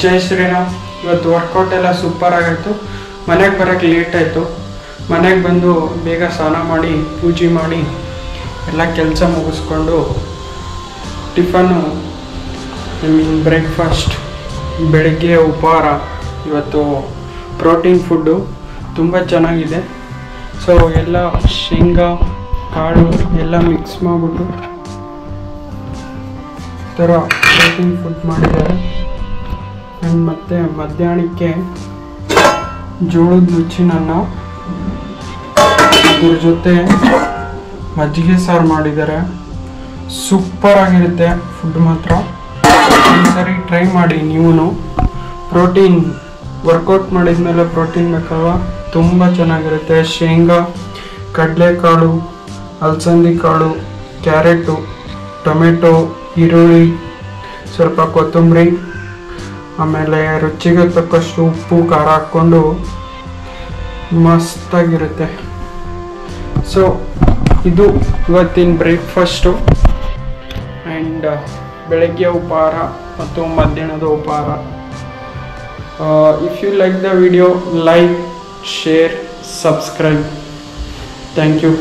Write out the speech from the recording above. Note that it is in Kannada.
ಜೈ ಶ್ರೀರಾಮ್. ಇವತ್ತು ವರ್ಕೌಟ್ ಎಲ್ಲ ಸೂಪರ್ ಆಗಿತ್ತು. ಮನೆಗೆ ಬರೋಕ್ಕೆ ಲೇಟ್ ಆಯಿತು. ಮನೆಗೆ ಬಂದು ಬೇಗ ಸ್ನಾನ ಮಾಡಿ ಪೂಜೆ ಮಾಡಿ ಎಲ್ಲ ಕೆಲಸ ಮುಗಿಸ್ಕೊಂಡು ಟಿಫನ್ನು ಬ್ರೇಕ್ಫಾಸ್ಟ್, ಬೆಳಗ್ಗೆ ಉಪಹಾರ. ಇವತ್ತು ಪ್ರೋಟೀನ್ ಫುಡ್ಡು ತುಂಬ ಚೆನ್ನಾಗಿದೆ. ಸೊ ಎಲ್ಲ ಶೇಂಗಾ ಕಾಳು ಎಲ್ಲ ಮಿಕ್ಸ್ ಮಾಡಿಬಿಟ್ಟು ಈ ಥರ ಪ್ರೋಟೀನ್ ಫುಡ್ ಮಾಡಿದ್ದಾರೆ. ಆ್ಯಂಡ್ ಮತ್ತು ಮಧ್ಯಾಹ್ನಕ್ಕೆ ಜೋಳದ ನುಚ್ಚಿನನ್ನ, ಅದ್ರ ಜೊತೆ ಮಜ್ಜಿಗೆ ಸಾರು ಮಾಡಿದ್ದಾರೆ. ಸೂಪರ್ ಆಗಿರುತ್ತೆ ಫುಡ್ ಮಾತ್ರ. ಒಂದ್ಸರಿ ಟ್ರೈ ಮಾಡಿ ನೀವು. ಪ್ರೋಟೀನ್ ವರ್ಕೌಟ್ ಮಾಡಿದ್ಮೇಲೆ ಪ್ರೋಟೀನ್ ಬೇಕಲ್ವ, ತುಂಬ ಚೆನ್ನಾಗಿರುತ್ತೆ. ಶೇಂಗಾ, ಕಡಲೆಕಾಳು, ಅಲಸಂದಿ ಕಾಳು, ಕ್ಯಾರೆಟು, ಟೊಮೆಟೊ, ಈರುಳ್ಳಿ, ಸ್ವಲ್ಪ ಕೊತ್ತಂಬರಿ, ಆಮೇಲೆ ರುಚಿಗೆ ತಕ್ಕಷ್ಟು ಉಪ್ಪು ಖಾರ ಹಾಕ್ಕೊಂಡು ಮಸ್ತಾಗಿರುತ್ತೆ. ಸೊ ಇದು ಇವತ್ತಿನ ಬ್ರೇಕ್ಫಾಸ್ಟು ಆ್ಯಂಡ್ ಬೆಳಗ್ಗೆ ಉಪಹಾರ ಮತ್ತು ಮಧ್ಯಾಹ್ನದ ಉಪಹಾರ. If you like the video, like, share, subscribe. Thank you.